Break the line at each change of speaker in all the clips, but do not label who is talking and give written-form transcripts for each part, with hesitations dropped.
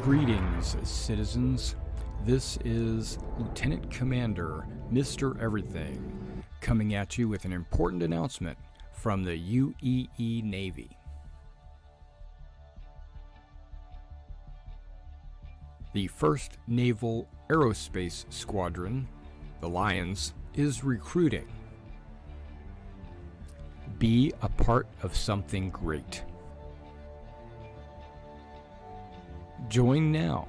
Greetings, citizens. This is Lieutenant Commander Mr. Everything coming at you with an important announcement from the UEE Navy. The 1st Naval Aerospace Squadron, the Lions, is recruiting. Be a part of something great. Join now.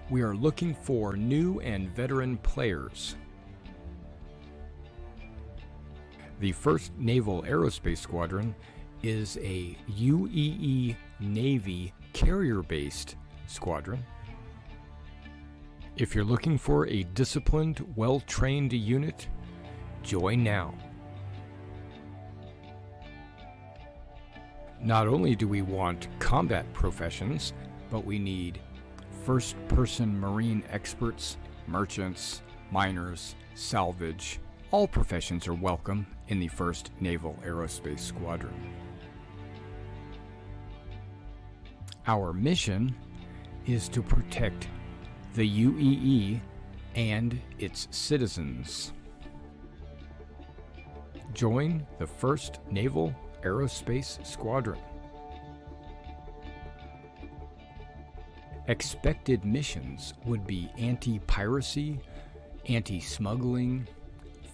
We are looking for new and veteran players. The 1st Naval Aerospace Squadron is a UEE Navy carrier-based squadron. If you're looking for a disciplined, well-trained unit, join now. Not only do we want combat professions, but we need first-person marine experts, merchants, miners, salvage. All professions are welcome in the 1st Naval Aerospace Squadron. Our mission is to protect the UEE and its citizens. Join the 1st Naval Aerospace Squadron. Expected missions would be anti-piracy, anti-smuggling,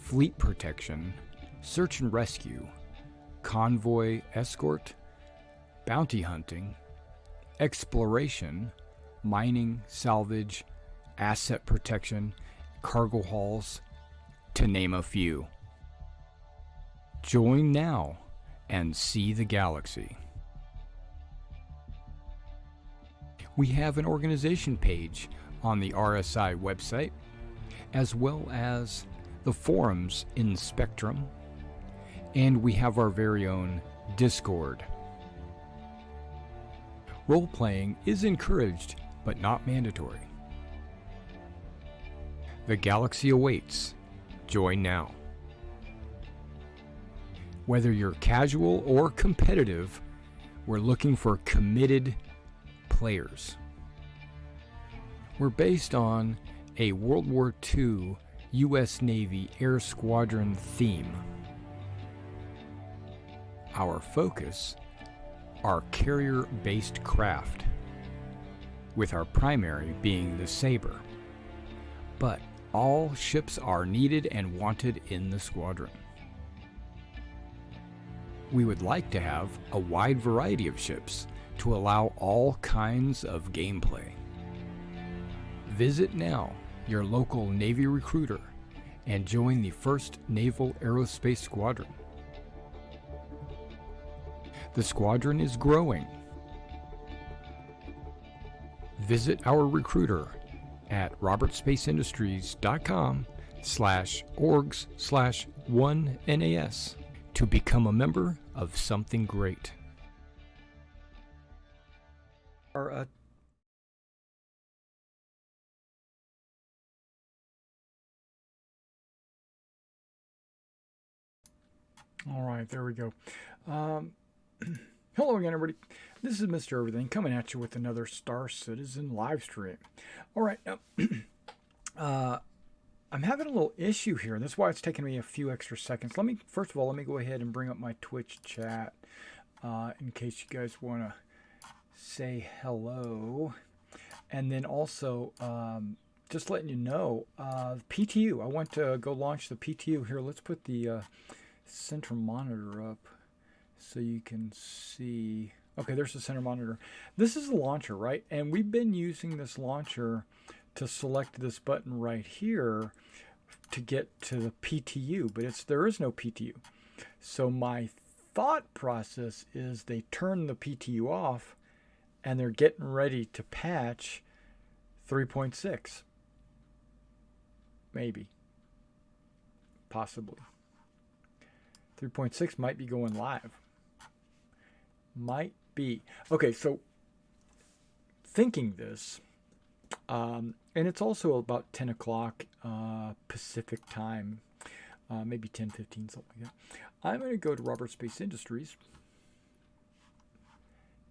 fleet protection, search and rescue, convoy escort, bounty hunting, exploration, mining, salvage, asset protection, cargo hauls, to name a few. Join now and see the galaxy. We have an organization page on the RSI website, as well as the forums in Spectrum, and we have our very own Discord. Role-playing is encouraged, but not mandatory. The galaxy awaits. Join now. Whether you're casual or competitive, we're looking for committed players. We're based on a World War II U.S. Navy Air Squadron theme. Our focus are carrier-based craft, with our primary being the Sabre. But all ships are needed and wanted in the squadron. We would like to have a wide variety of ships to allow all kinds of gameplay. Visit now your local Navy recruiter and join the 1st Naval Aerospace Squadron. The squadron is growing. Visit our recruiter at robertspaceindustriescom/orgs/1NAS to become a member of something great. All right, there we go. Hello again, everybody. This is Mr. Everything coming at you with another Star Citizen live stream. All right, now, I'm having a little issue here, and that's why it's taking me a few extra seconds. First of all, let me go ahead and bring up my Twitch chat in case you guys want to say hello. And then also, just letting you know, PTU. I want to go launch the PTU here. Let's put the center monitor up so you can see. Okay, there's the center monitor. This is the launcher, right? And we've been using this launcher to select this button right here to get to the PTU, but there is no PTU. So my thought process is they turn the PTU off and they're getting ready to patch 3.6. Maybe. Possibly. 3.6 might be going live. Might be. Okay, so thinking this, and it's also about 10 o'clock Pacific time, maybe 10:15, something like that. I'm going to go to Robert Space Industries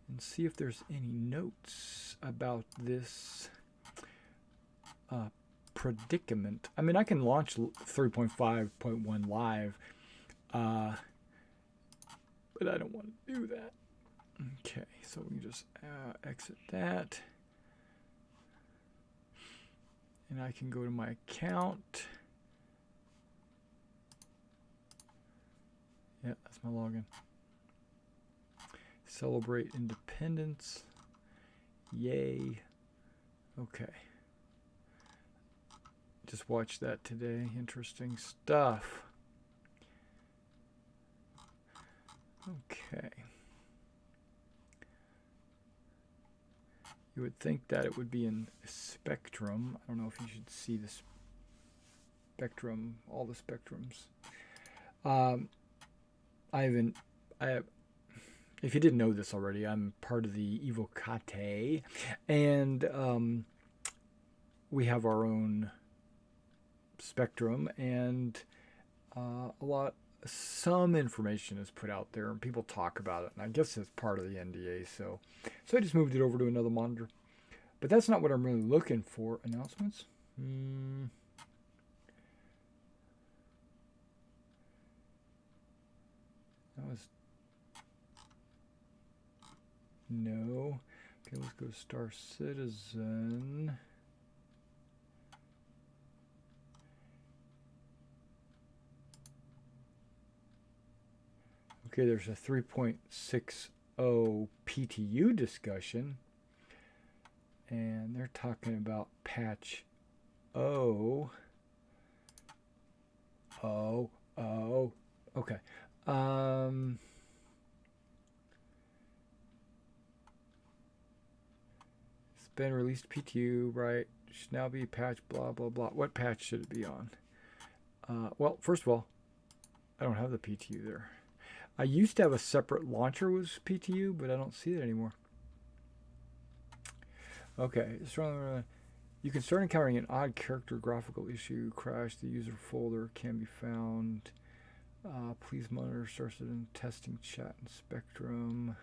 and see if there's any notes about this predicament. I mean, I can launch 3.5.1 live, but I don't want to do that. Okay, so we can just exit that. And I can go to my account. Yeah, that's my login. Celebrate independence. Yay. Okay. Just watched that today. Interesting stuff. Okay. You would think that it would be in Spectrum. I don't know if you should see the Spectrum, all the Spectrums. If you didn't know this already, I'm part of the Evocate, and we have our own Spectrum, and some information is put out there, and people talk about it, and I guess it's part of the NDA, so I just moved it over to another monitor. But that's not what I'm really looking for. Announcements? That was... No. Okay, let's go to Star Citizen. Okay, there's a 3.60 PTU discussion, and they're talking about patch O. Okay. It's been released PTU, right? Should now be patch blah blah blah. What patch should it be on? Well, first of all, I don't have the PTU there. I used to have a separate launcher with PTU, but I don't see it anymore. Okay, you can start encountering an odd character graphical issue. Crash. The user folder can be found. Please monitor sources in testing chat and Spectrum.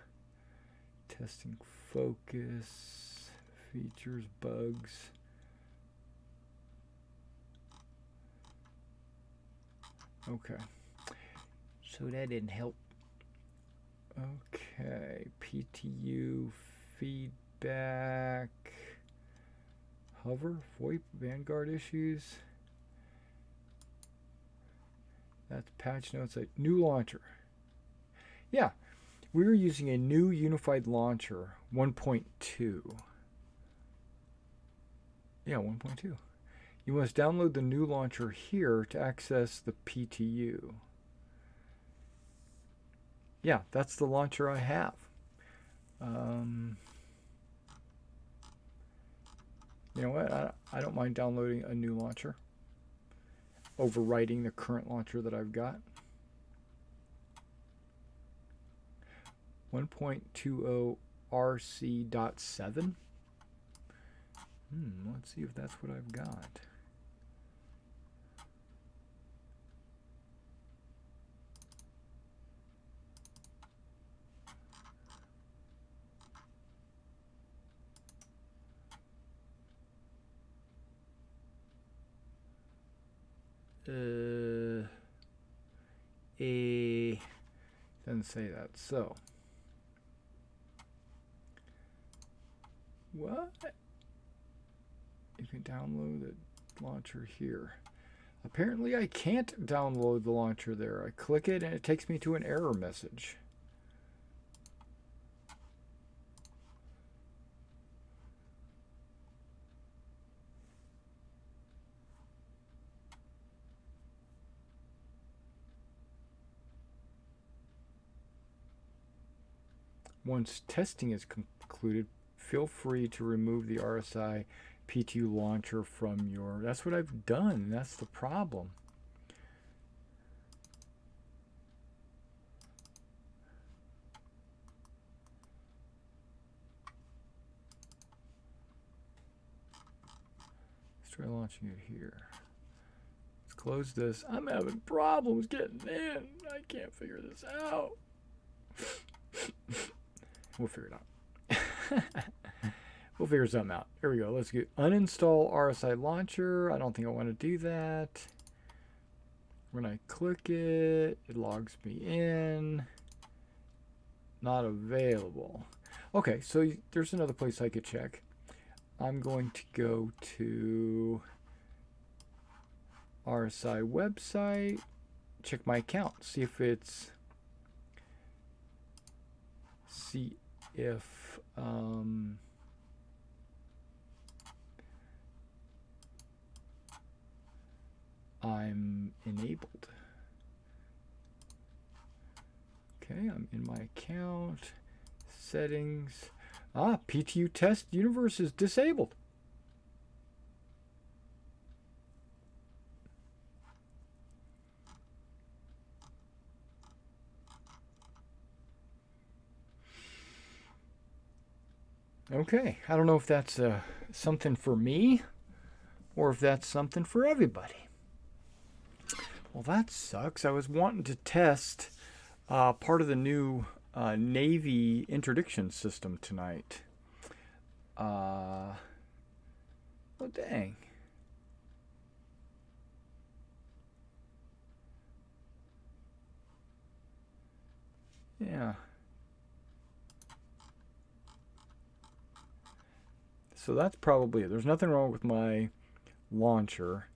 Testing focus. Features, bugs. Okay. So that didn't help. Okay, PTU feedback, hover, VoIP, Vanguard issues. That's patch notes, like new launcher. Yeah, we were using a new unified launcher, 1.2. Yeah, 1.2. You must download the new launcher here to access the PTU. Yeah, that's the launcher I have. You know what? I don't mind downloading a new launcher, overwriting the current launcher that I've got. 1.20 RC.7. Let's see if that's what I've got. Doesn't say that. So, what? You can download the launcher here. Apparently, I can't download the launcher there. I click it and it takes me to an error message. Once testing is concluded, feel free to remove the RSI PTU launcher from your... That's what I've done. That's the problem. Let's try launching it here. Let's close this. I'm having problems getting in. I can't figure this out. We'll figure it out. We'll figure something out. Here we go. Let's get uninstall RSI launcher. I don't think I want to do that. When I click it, it logs me in. Not available. Okay, so there's another place I could check. I'm going to go to RSI website, check my account, see if I'm enabled. Okay, I'm in my account, settings. PTU test universe is disabled. Okay, I don't know if that's something for me or if that's something for everybody. Well, that sucks. I was wanting to test part of the new Navy interdiction system tonight. Oh, dang. Yeah. So that's probably it. There's nothing wrong with my launcher.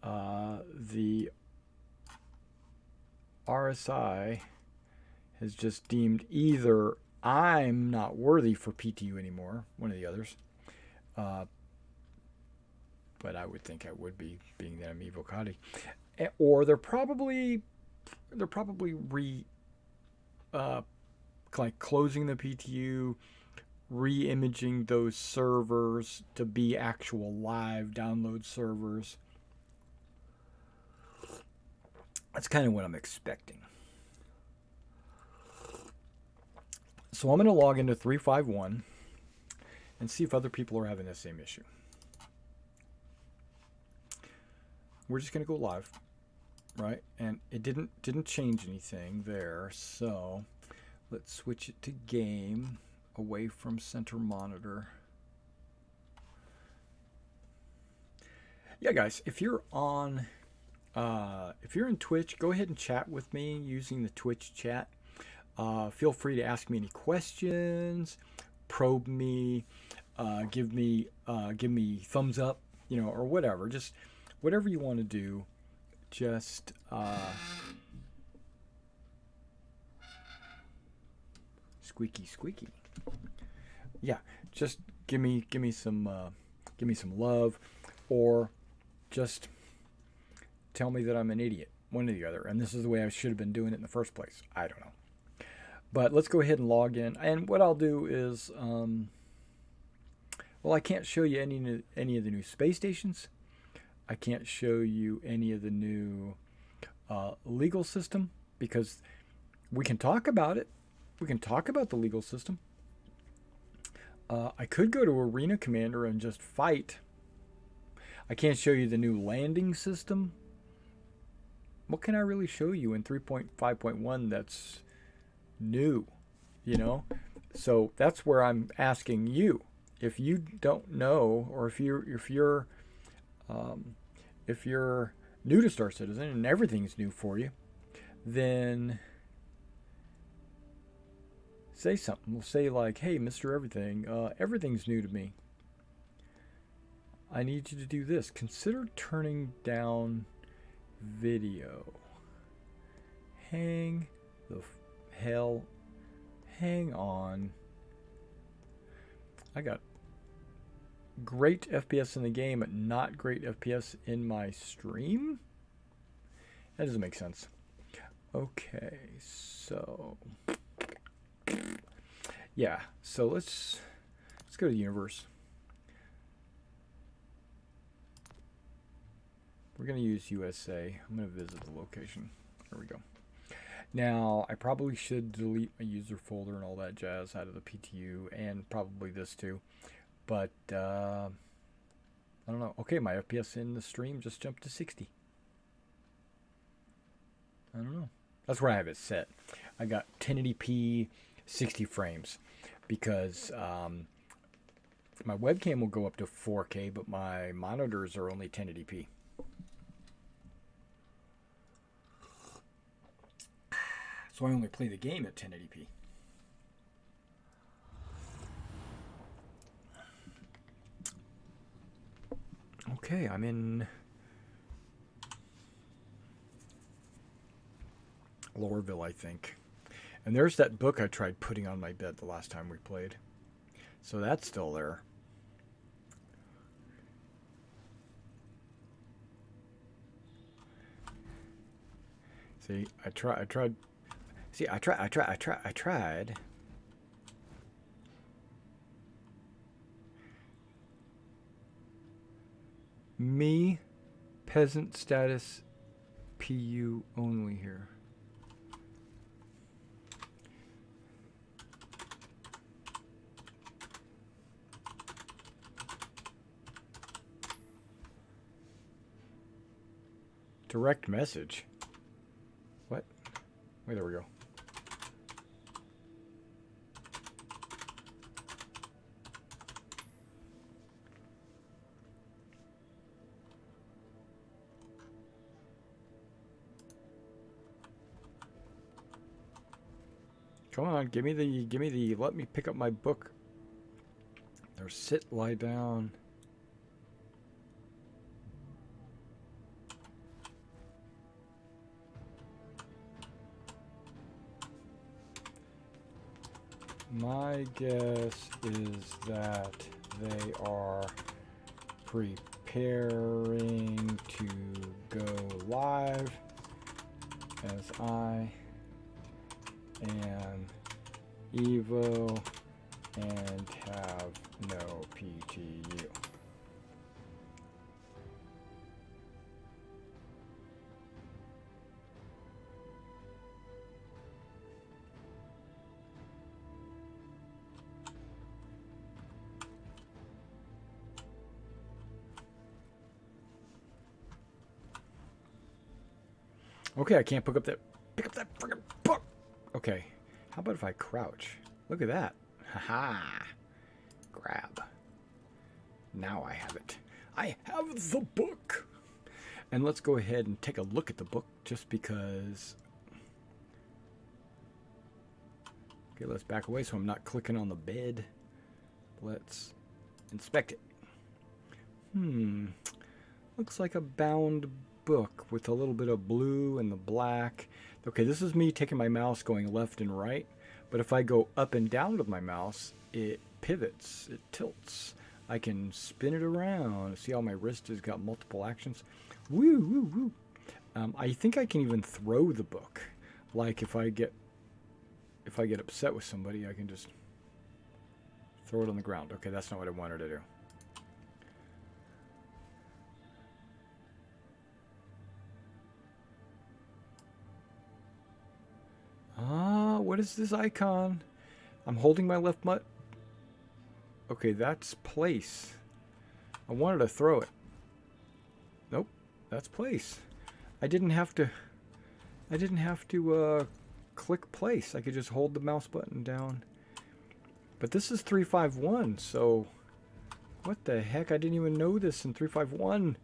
The RSI has just deemed either I'm not worthy for PTU anymore, one of the others, but I would think I would be, being that I'm evocati, or they're probably like closing the PTU, re-imaging those servers to be actual live download servers. That's kind of what I'm expecting. So I'm going to log into 351 and see if other people are having the same issue. We're just going to go live, right? And it didn't change anything there. So let's switch it to game, away from center monitor. Yeah, guys, if you're on, if you're in Twitch, go ahead and chat with me using the Twitch chat. Feel free to ask me any questions, probe me, give me thumbs up, or whatever. Just whatever you want to do. Just squeaky squeaky. Yeah, just give me some love, or just tell me that I'm an idiot, one or the other. And this is the way I should have been doing it in the first place. I don't know. But let's go ahead and log in. And what I'll do is, well, I can't show you any of the new space stations. I can't show you any of the new legal system, because we can talk about it. We can talk about the legal system. I could go to Arena Commander and just fight. I can't show you the new landing system. What can I really show you in 3.5.1 that's new, So that's where I'm asking you. If you don't know, or if you're new to Star Citizen and everything's new for you, then say something. We'll say like, "Hey, Mr. Everything, everything's new to me. I need you to do this. Consider turning down video." Hang the hell, hang on. I got great FPS in the game, but not great FPS in my stream? That doesn't make sense. Okay, so yeah, so let's go to the universe. We're going to use USA. I'm going to visit the location. There we go. Now, I probably should delete my user folder and all that jazz out of the PTU, and probably this too. But, I don't know. Okay, my FPS in the stream just jumped to 60. I don't know. That's where I have it set. I got 1080p, 60 frames. because my webcam will go up to 4K, but my monitors are only 1080p. So I only play the game at 1080p. Okay, I'm in Lorville, I think. And there's that book I tried putting on my bed the last time we played. So that's still there. See, I tried. See, I tried. Me, peasant status, PU only here. Direct message. What? Wait, there we go. Come on, give me the, let me pick up my book. There's sit, lie down. My guess is that they are preparing to go live as I am Evo and have no PTU. Okay, I can't pick up that friggin' book. Okay, how about if I crouch? Look at that. Haha. Grab. Now I have it. I have the book. And let's go ahead and take a look at the book just because. Okay, let's back away so I'm not clicking on the bed. Let's inspect it. Looks like a bound book with a little bit of blue and the black. Okay, this is me taking my mouse going left and right, but if I go up and down with my mouse, it pivots, it tilts. I can spin it around. See how my wrist has got multiple actions? Woo, woo, woo. I think I can even throw the book. Like if I get upset with somebody, I can just throw it on the ground. Okay, that's not what I wanted to do. What is this icon? I'm holding my left butt. Okay, that's place. I wanted to throw it. Nope, that's place. I didn't have to click place. I could just hold the mouse button down. But this is 351, so what the heck? I didn't even know this in 351.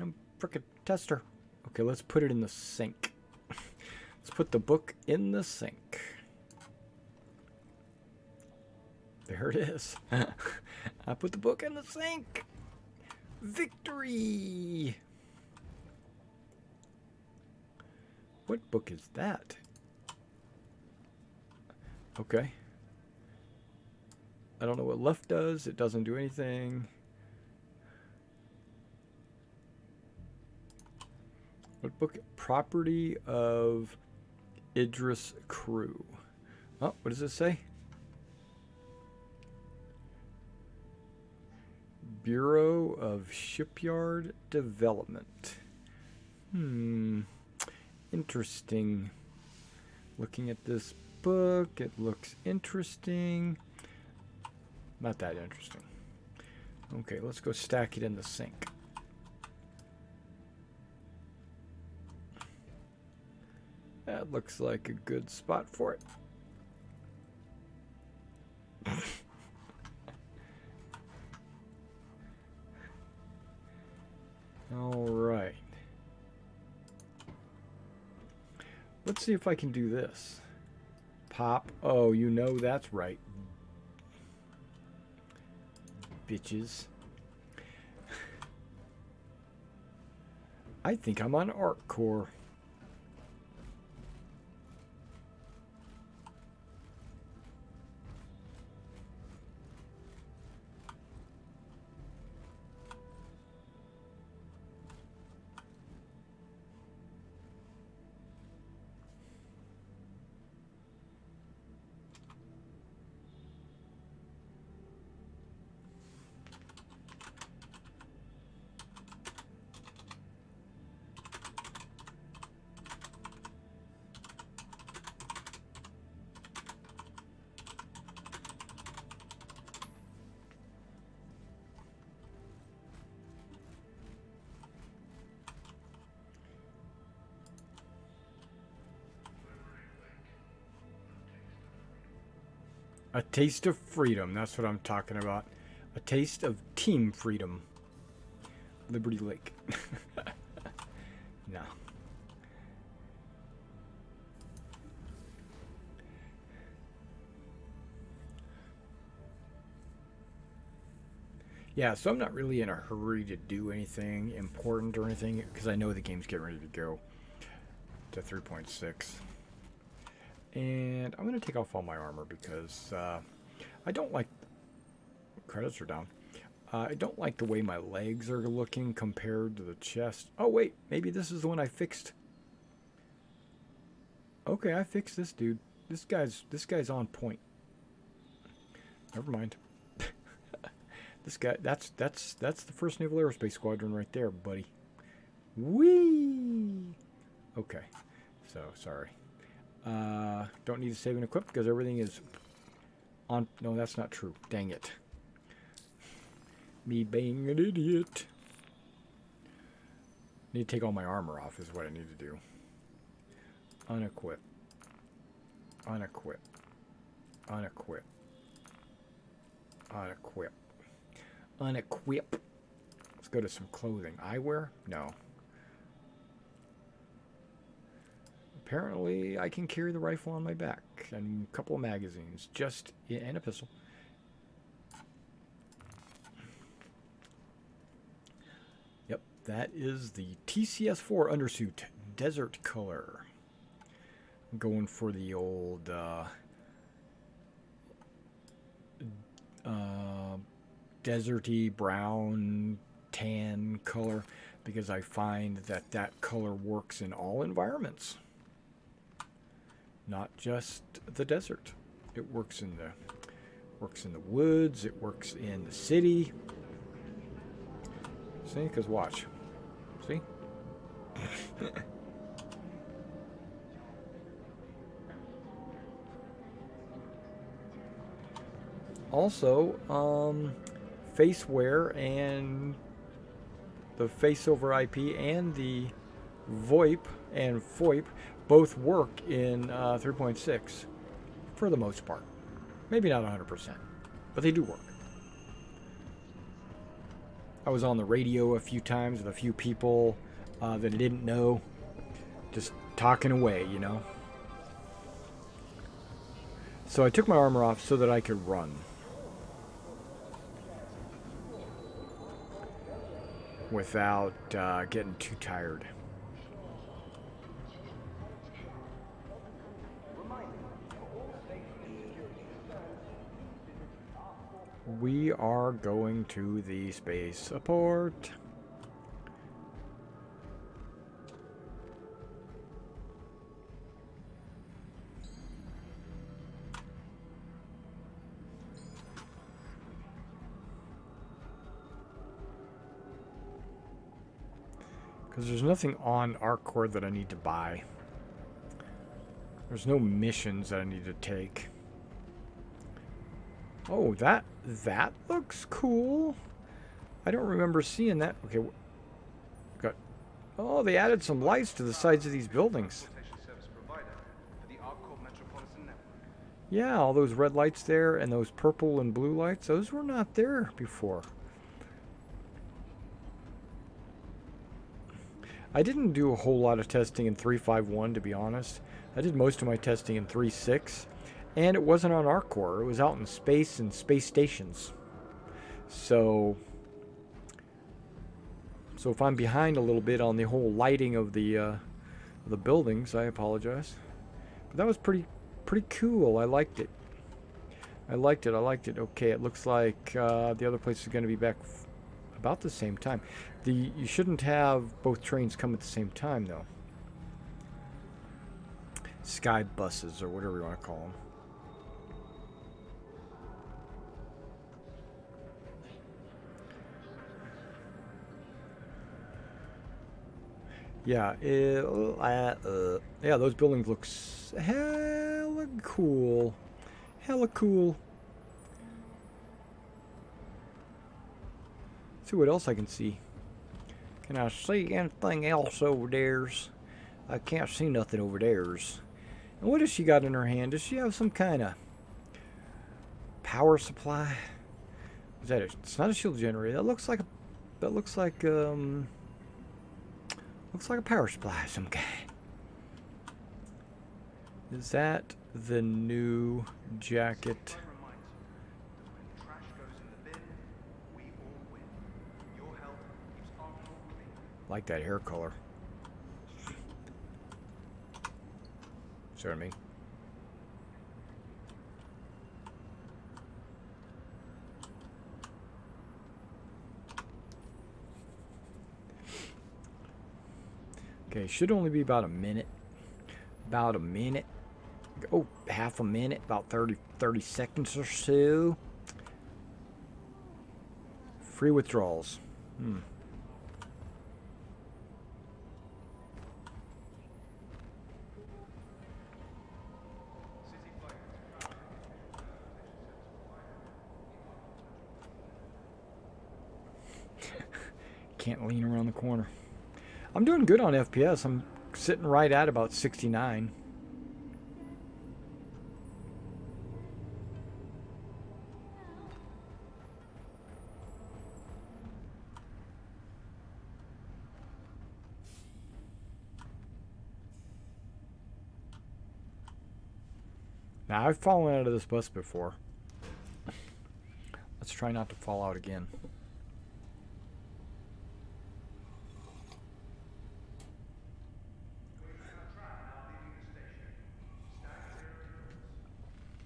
I'm frickin' tester. Okay, let's put it in the sink. Let's put the book in the sink. There it is. I put the book in the sink. Victory! What book is that? Okay. I don't know what left does. It doesn't do anything. What book? Property of Idris Crew. Oh, what does it say? Bureau of Shipyard Development. Interesting. Looking at this book, it looks interesting. Not that interesting. Okay, let's go stack it in the sink. That looks like a good spot for it. Let's see if I can do this. Pop. Oh, you know that's right. Bitches. I think I'm on Arc Core. A taste of freedom. That's what I'm talking about. A taste of team freedom. Liberty Lake. No. Yeah, so I'm not really in a hurry to do anything important or anything because I know the game's getting ready to go to 3.6. And I'm going to take off all my armor because I don't like... Credits are down. I don't like the way my legs are looking compared to the chest. Oh, wait. Maybe this is the one I fixed. Okay, I fixed this dude. This guy's on point. Never mind. This guy, that's the 1st Naval Aerospace Squadron right there, buddy. Whee! Okay. So, sorry. Don't need to save and equip because everything is on... No, that's not true. Dang it. Me being an idiot. Need to take all my armor off is what I need to do. Unequip. Unequip. Unequip. Unequip. Unequip. Let's go to some clothing. Eyewear? No. Apparently, I can carry the rifle on my back and a couple of magazines, and a pistol. Yep, that is the TCS-4 undersuit, desert color. I'm going for the old deserty brown tan color because I find that that color works in all environments. Not just the desert. It works in the woods. It works in the city. See, because watch. See? Also, face wear and the face over IP and the VoIP and FOIP both work in 3.6 for the most part. Maybe not 100%, but they do work. I was on the radio a few times with a few people that I didn't know, just talking away, you know. So I took my armor off so that I could run. Without getting too tired. We are going to the spaceport. Because there's nothing on Arc Core that I need to buy. There's no missions that I need to take. Oh, that looks cool. I don't remember seeing that. Okay, oh, they added some lights to the sides of these buildings. Yeah, all those red lights there and those purple and blue lights, those were not there before. I didn't do a whole lot of testing in 3.5.1, to be honest. I did most of my testing in 3.6, and it wasn't on our core. It was out in space and space stations. So if I'm behind a little bit on the whole lighting of the buildings, I apologize. But that was pretty cool. I liked it. I liked it. Okay, it looks like the other place is going to be back about the same time. You shouldn't have both trains come at the same time, though. Sky buses, or whatever you want to call them. Yeah, yeah, those buildings look hella cool. Hella cool. Let's see what else I can see. Can I see anything else over there's? I can't see nothing over there's. And what does she got in her hand? Does she have some kind of power supply? Is that it? It's not a shield generator. That looks like a power supply of some kind. Is that the new jacket? Like that hair color. See what I mean? Okay, should only be about a minute. About a minute. Oh, half a minute. About 30 seconds or so. Free withdrawals. Can't lean around the corner. I'm doing good on FPS. I'm sitting right at about 69. Now, I've fallen out of this bus before. Let's try not to fall out again.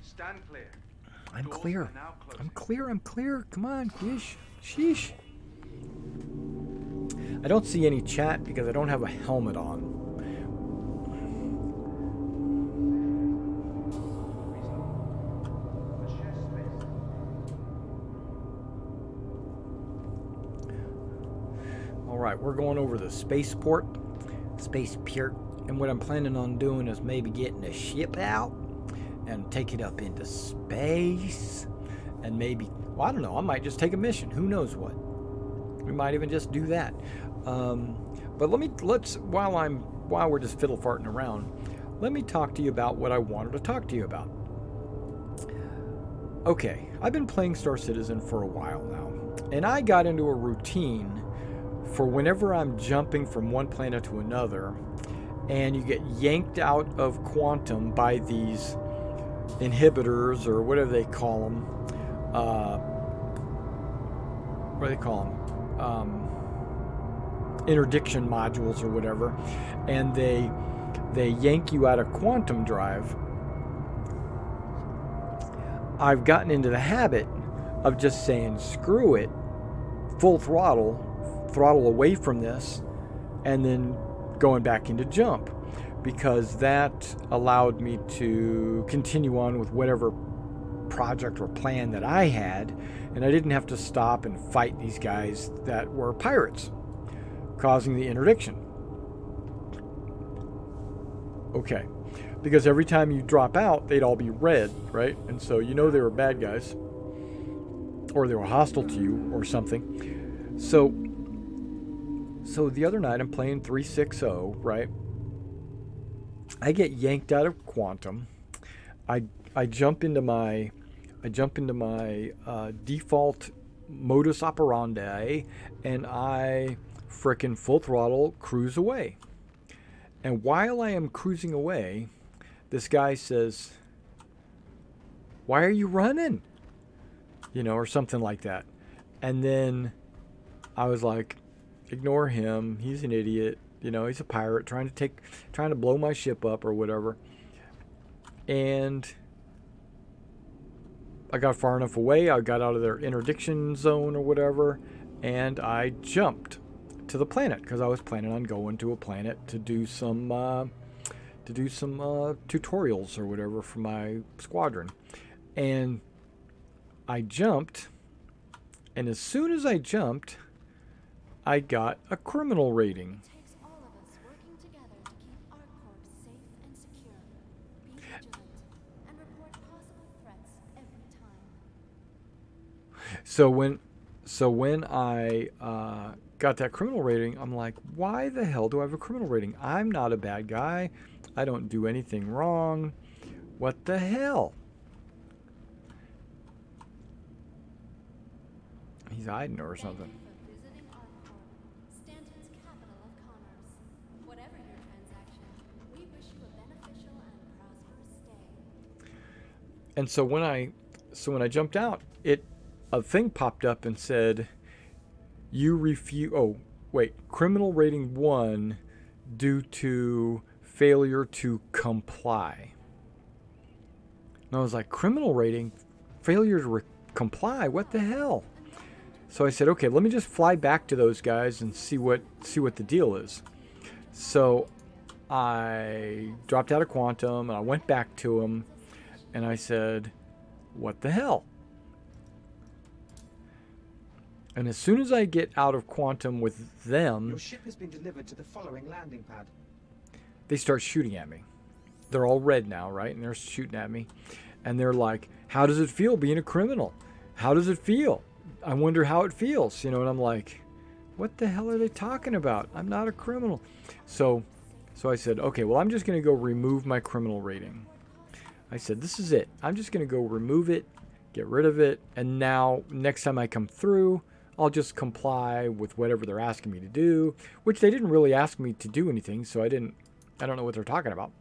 Stand clear.
I'm clear. I'm clear. Come on, yeesh. Sheesh. I don't see any chat because I don't have a helmet on. Alright, we're going over the spaceport. And what I'm planning on doing is maybe getting a ship out and take it up into space, and maybe, well, I don't know, I might just take a mission. Who knows what? We might even just do that. But let's while we're just fiddle farting around, let me talk to you about what I wanted to talk to you about. Okay, I've been playing Star Citizen for a while now, and I got into a routine for whenever I'm jumping from one planet to another, and you get yanked out of quantum by these inhibitors, or whatever they call them. What do they call them? Interdiction modules or whatever. And they yank you out of quantum drive. I've gotten into the habit of just saying, screw it, full throttle away from this, and then going back into jump, because that allowed me to continue on with whatever project or plan that I had, and I didn't have to stop and fight these guys that were pirates, causing the interdiction. Okay, because every time you drop out, they'd all be red, right? And so you know they were bad guys, or they were hostile to you, or something. So the other night I'm playing 3.6.0, right? I get yanked out of quantum. I jump into my default modus operandi, and I frickin' full throttle cruise away. And while I am cruising away, this guy says, "Why are you running?" You know, or something like that. And then I was like, ignore him. He's an idiot. You know, he's a pirate trying to blow my ship up or whatever. And I got far enough away. I got out of their interdiction zone or whatever, and I jumped to the planet because I was planning on going to a planet to do some tutorials or whatever for my squadron. And I jumped, and as soon as I jumped, I got a criminal rating.
It takes all of us working together to keep our corps safe and secure. Be vigilant and report possible threats every time.
So when I got that criminal rating, I'm like, why the hell do I have a criminal rating? I'm not a bad guy. I don't do anything wrong. What the hell? He's hiding or something.
Thank you for visiting our corps, Stanton's capital of commerce. Whatever your transaction, we wish you a beneficial and prosperous stay.
And so when I jumped out, a thing popped up and said, "You refuse." Oh, wait, criminal rating 1 due to failure to comply. And I was like, criminal rating, failure to comply. What the hell? So I said, okay, let me just fly back to those guys and see what the deal is. So I dropped out of Quantum and I went back to them and I said, what the hell? And as soon as I get out of Quantum with them,
Your ship has been delivered to the following landing pad.
they start shooting at me. They're all red now, right? And they're shooting at me. And they're like, how does it feel being a criminal? How does it feel? I wonder how it feels, you know, and I'm like, what the hell are they talking about? I'm not a criminal. So I said, okay, well, I'm just going to go remove my criminal rating. I said, this is it. I'm just going to go remove it, get rid of it, and now next time I come through, I'll just comply with whatever they're asking me to do, which they didn't really ask me to do anything, so I don't know what they're talking about.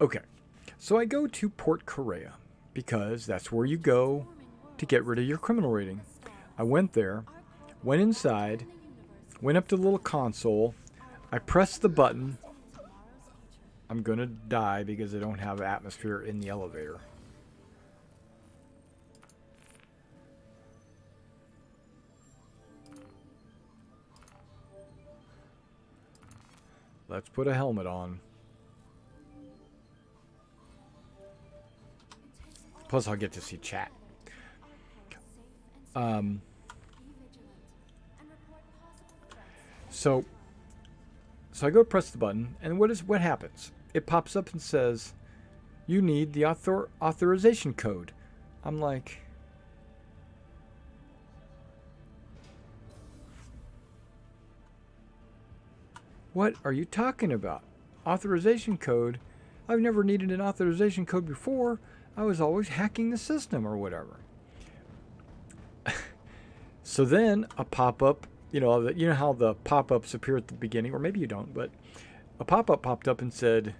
Okay, so I go to Port Korea because that's where you go to get rid of your criminal rating. I went there, went inside, went up to the little console, I pressed the button. I'm gonna die because I don't have atmosphere in the elevator. Let's put a helmet on. Plus I'll get to see chat. So I go press the button, and what happens? It pops up and says, you need the authorization code. I'm like, what are you talking about? Authorization code? I've never needed an authorization code before. I was always hacking the system or whatever. So then a pop-up, you know how the pop-ups appear at the beginning, or maybe you don't, but a pop-up popped up and said,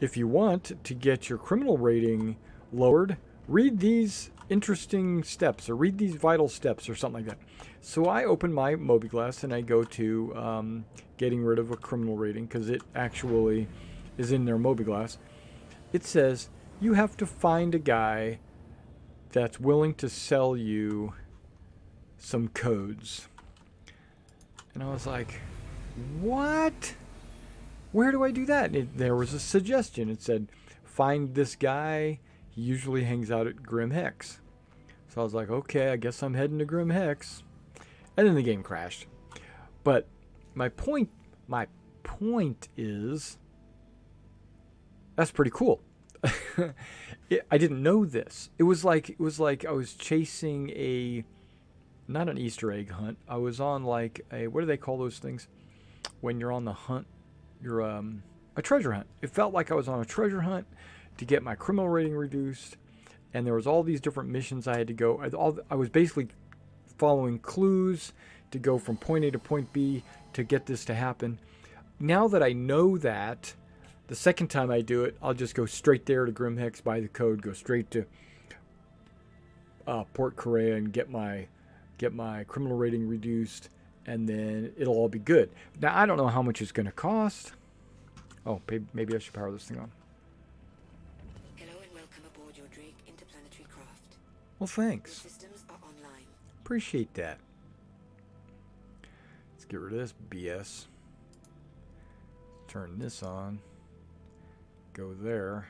if you want to get your criminal rating lowered, read these interesting steps or read these vital steps or something like that. So I open my Mobiglass and I go to getting rid of a criminal rating because it actually is in their Mobiglass. It says you have to find a guy that's willing to sell you some codes. And I was like, what? Where do I do that? There was a suggestion. It said, find this guy. He usually hangs out at Grim Hex. So I was like, okay, I guess I'm heading to Grim Hex. And then the game crashed. But my point is, that's pretty cool. I didn't know this. It was like I was chasing not an Easter egg hunt. I was on like what do they call those things? When you're on the hunt, you're a treasure hunt. It felt like I was on a treasure hunt to get my criminal rating reduced, and there was all these different missions I had to go. I was basically following clues to go from point A to point B to get this to happen. Now that I know that, the second time I do it, I'll just go straight there to Grimhex, buy the code, go straight to Port Korea and get my criminal rating reduced, and then it'll all be good. Now, I don't know how much it's going to cost. Oh, maybe I should power this thing on.
Hello and welcome aboard your Drake interplanetary craft.
Well, thanks.
Your systems are online.
Appreciate that. Let's get rid of this BS. Turn this on. Go there.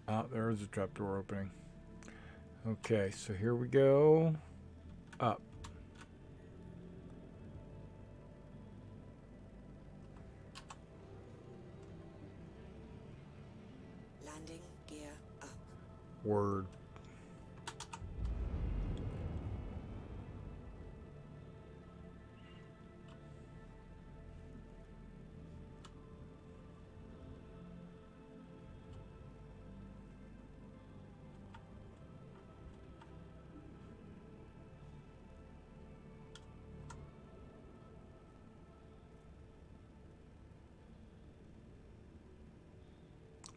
Ah, there's a trapdoor opening. Okay, so here we go. Up.
Landing gear up.
Word.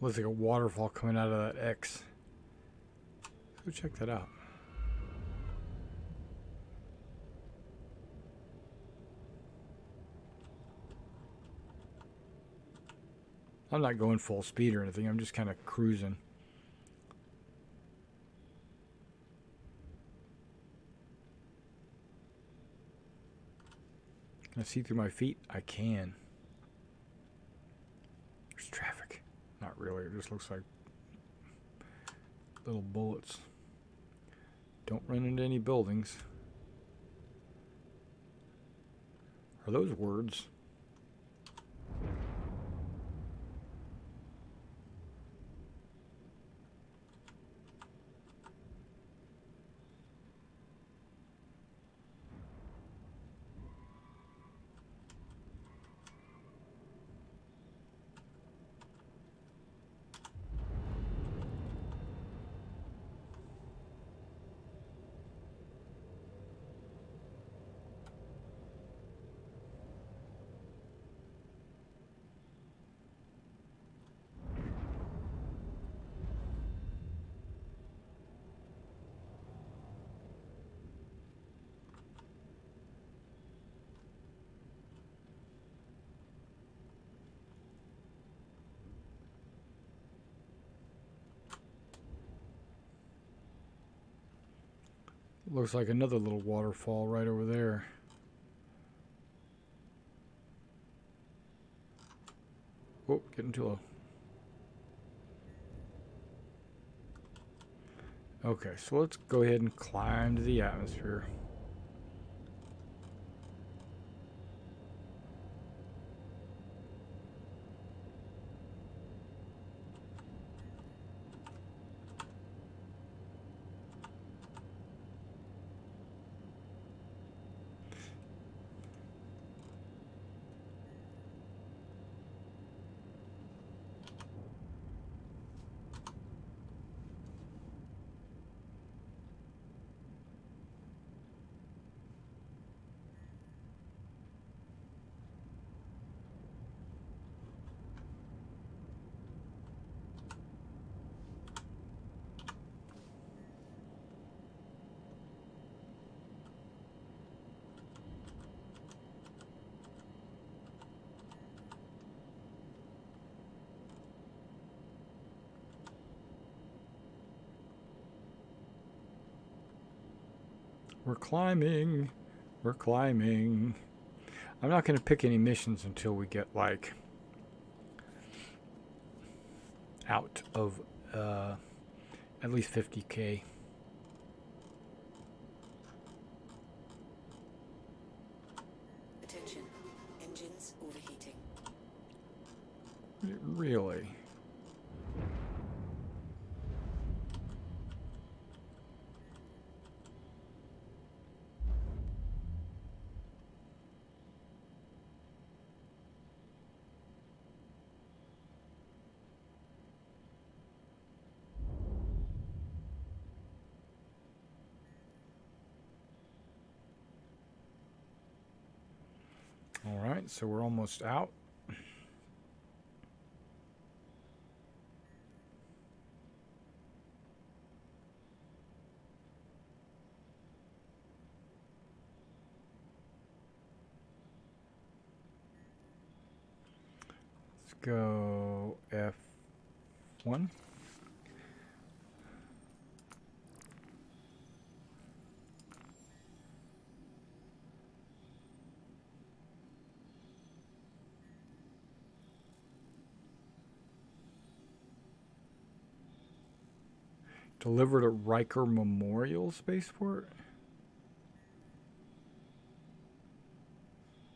Looks like a waterfall coming out of that X. Go check that out. I'm not going full speed or anything. I'm just kind of cruising. Can I see through my feet? I can. There's traffic. Not really. It just looks like little bullets. Don't run into any buildings. Are those words? Looks like another little waterfall right over there. Oh, getting too low. Okay, so let's go ahead and climb to the atmosphere. We're climbing. We're climbing. I'm not going to pick any missions until we get, like, out of at least 50K.
Attention. Engines overheating.
Really? seconds, so we're almost out. Let's go F1. Delivered at Riker Memorial Spaceport.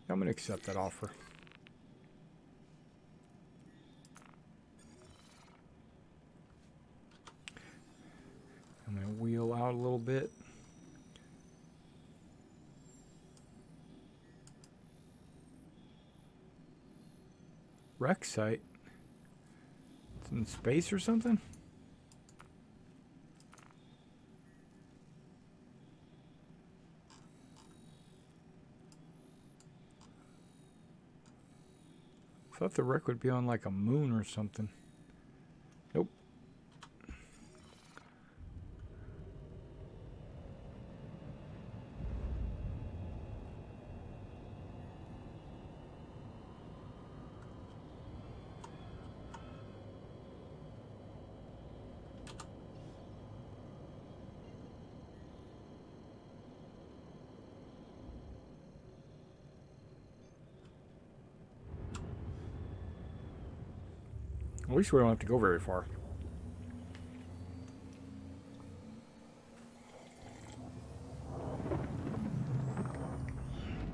I'm going to accept that offer. I'm going to wheel out a little bit. Wreck site? It's in space or something? I thought the wreck would be on like a moon or something. Nope. At least we don't have to go very far.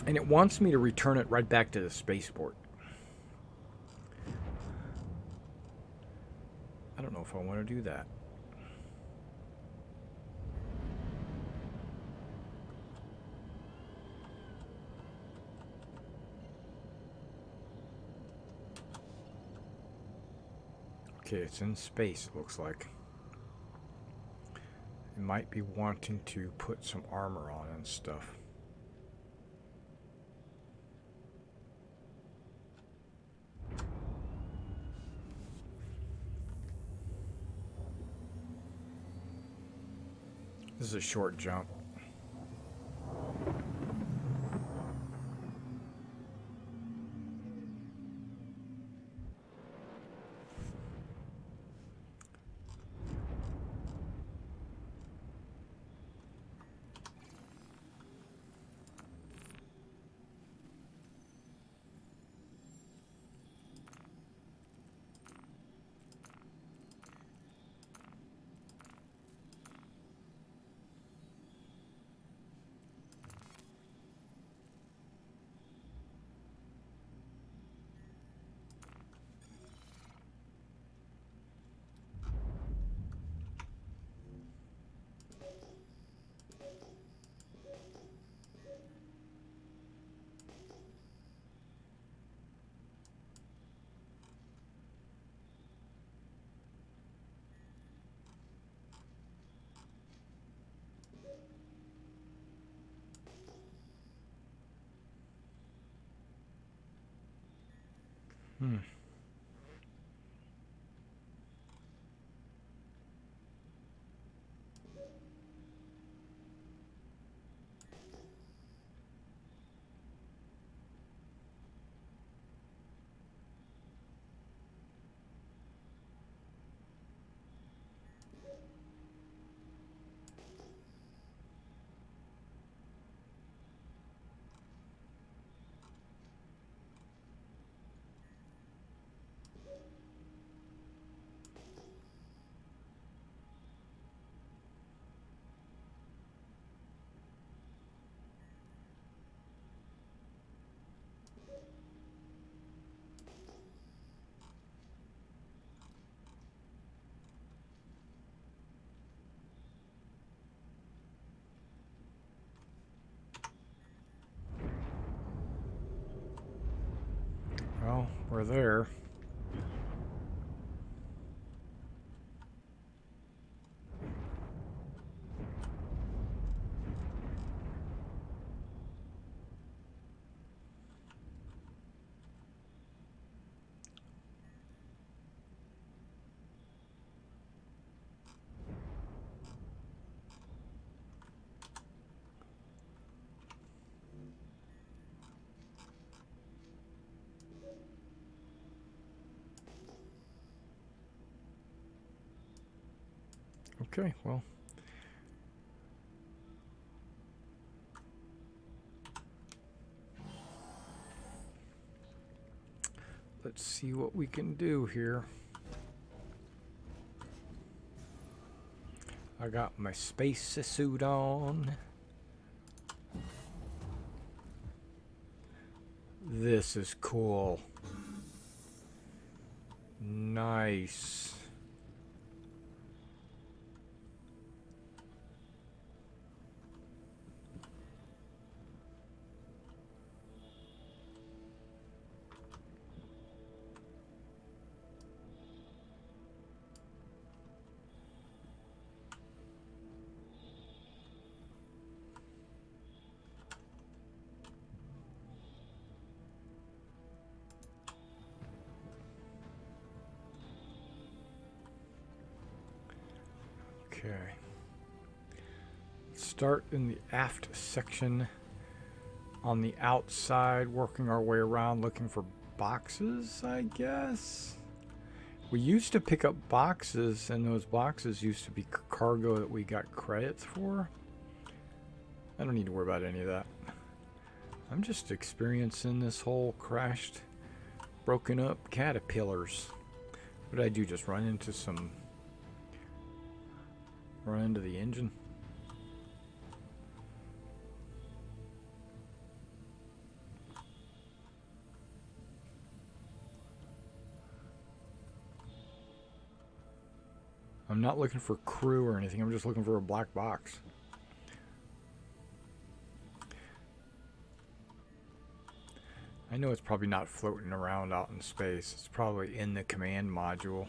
And it wants me to return it right back to the spaceport. I don't know if I want to do that. Okay, it's in space, it looks like. It might be wanting to put some armor on and stuff. This is a short jump. Hmm. Well, we're there. Okay, well. Let's see what we can do here. I got my space suit on. This is cool. Nice. Okay. Start in the aft section on the outside, working our way around looking for boxes, I guess. We used to pick up boxes, and those boxes used to be cargo that we got credits for. I don't need to worry about any of that. I'm just experiencing this whole crashed, broken up caterpillars. What did I do? Just run into the engine? I'm not looking for crew or anything. I'm just looking for a black box. I know it's probably not floating around out in space. It's probably in the command module.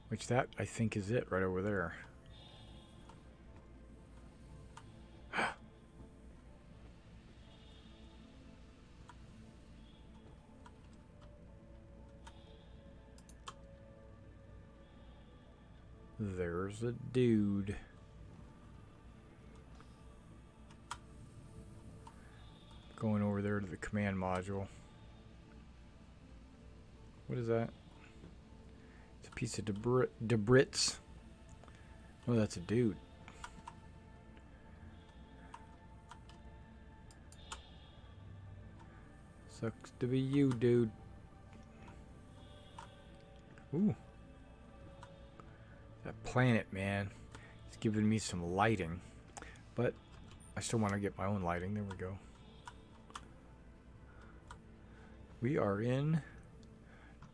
Which that, I think, is it right over there. There's a dude. Going over there to the command module. What is that? It's a piece of debris. Oh, that's a dude. Sucks to be you, dude. Ooh. That planet, man. It's giving me some lighting. But I still want to get my own lighting. There we go. We are in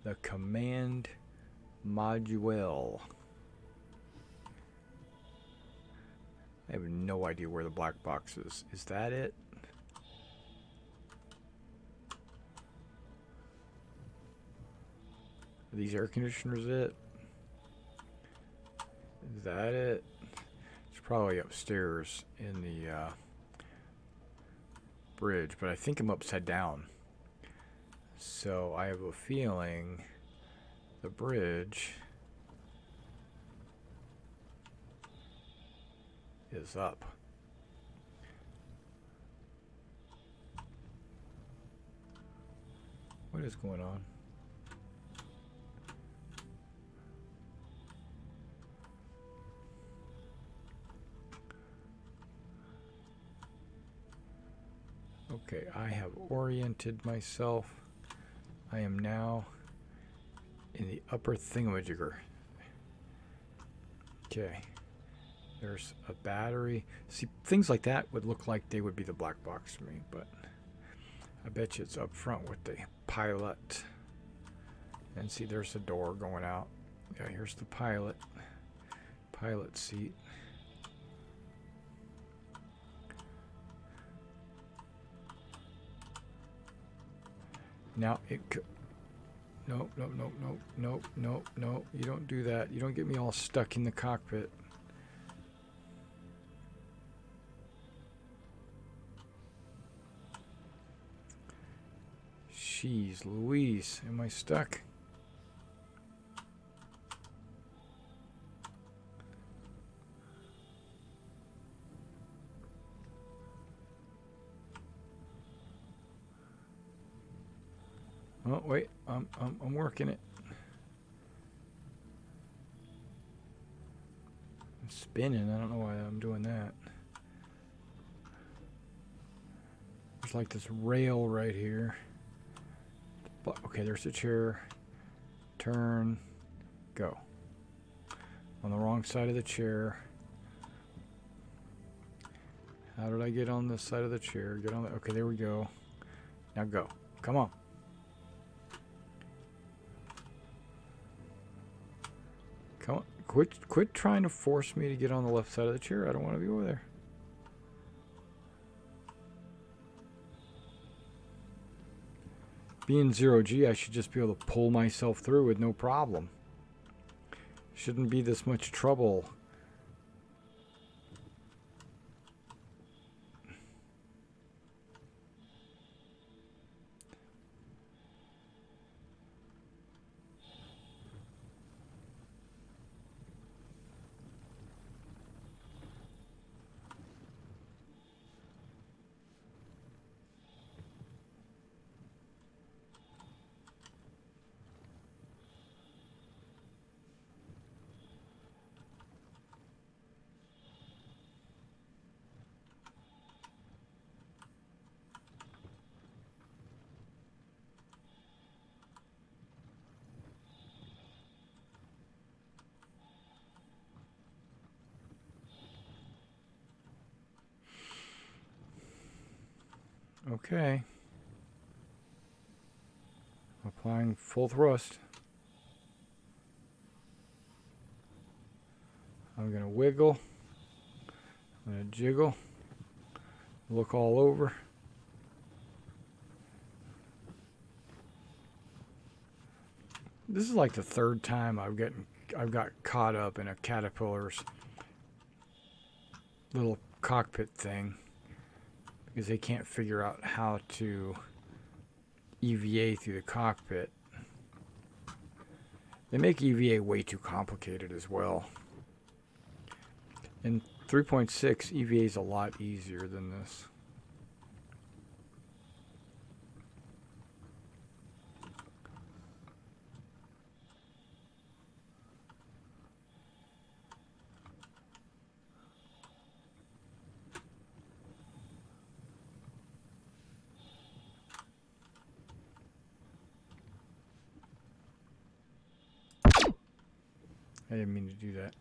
the command module. I have no idea where the black box is. Is that it? Are these air conditioners it? Is that it? It's probably upstairs in the bridge, but I think I'm upside down. So I have a feeling the bridge is up. What is going on? Okay, I have oriented myself. I am now in the upper thingamajigger. Okay. There's a battery. See, things like that would look like they would be the black box to me, but I bet you it's up front with the pilot. And see, there's the door going out. Yeah, here's the pilot. Pilot seat. Now it could. No. You don't do that. You don't get me all stuck in the cockpit. Jeez Louise, am I stuck? Oh wait, I'm working it. spinning. I don't know why I'm doing that. There's like this rail right here. But, okay, there's the chair. Turn. Go. On the wrong side of the chair. How did I get on this side of the chair? Get on the... Okay, there we go. Now go. Come on. Come on. Quit trying to force me to get on the left side of the chair. I don't want to be over there. Being 0G, I should just be able to pull myself through with no problem. Shouldn't be this much trouble. Okay. Applying full thrust. I'm going to wiggle. I'm going to jiggle. Look all over. This is like the third time I've got caught up in a caterpillar's little cockpit thing because they can't figure out how to EVA through the cockpit. They make EVA way too complicated as well. In 3.6, EVA is a lot easier than this. I didn't mean to do that.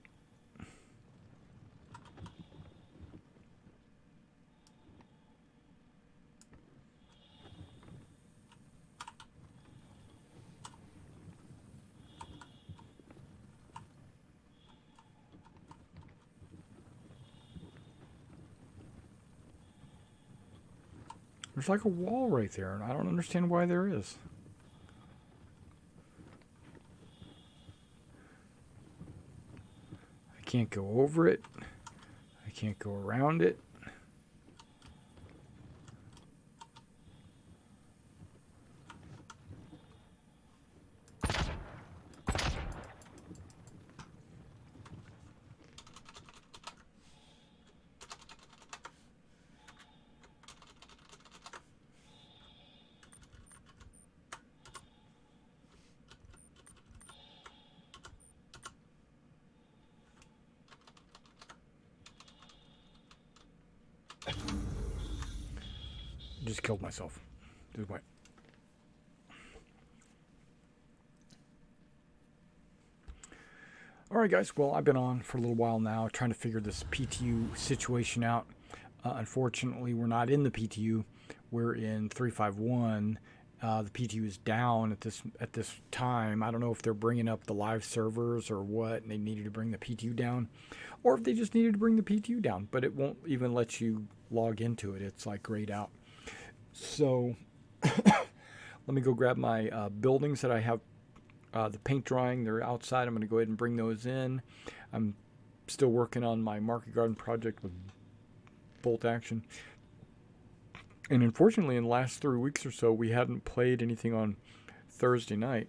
There's like a wall right there, and I don't understand why there is. I can't go over it. I can't go around it. Just killed myself. Just went. Alright guys, well I've been on for a little while now trying to figure this PTU situation out. Unfortunately we're not in the PTU, we're in 351. The PTU is down at this time. I don't know if they're bringing up the live servers or what, and they needed to bring the PTU down, or if they just needed to bring the PTU down, but it won't even let you log into it. It's like grayed out. So let me go grab my buildings that I have the paint drying. They're outside. I'm going to go ahead and bring those in. I'm still working on my market garden project with bolt action. And unfortunately, in the last 3 weeks or so, we hadn't played anything on Thursday night.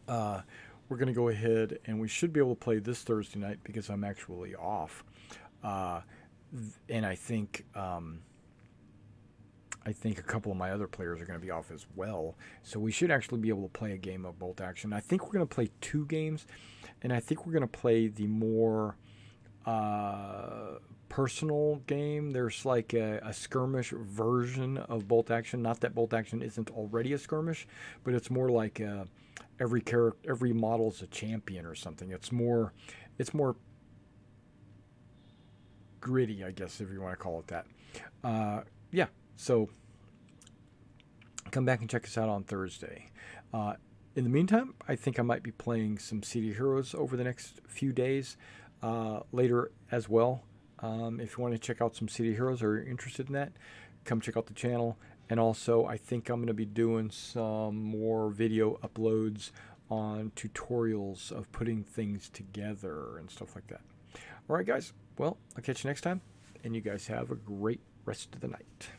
We're going to go ahead and we should be able to play this Thursday night because I'm actually off. And I think a couple of my other players are going to be off as well. So we should actually be able to play a game of bolt action. I think we're going to play 2 games. And I think we're going to play the more personal game. There's like a skirmish version of Bolt Action. Not that Bolt Action isn't already a skirmish, but it's more like every model's a champion or something. It's more gritty, I guess, if you want to call it that. Yeah, so come back and check us out on Thursday. In the meantime, I think I might be playing some City Heroes over the next few days, later as well. If you want to check out some City Heroes or you're interested in that, come check out the channel. And also, I think I'm going to be doing some more video uploads on tutorials of putting things together and stuff like that. All right, guys. Well, I'll catch you next time, and you guys have a great rest of the night.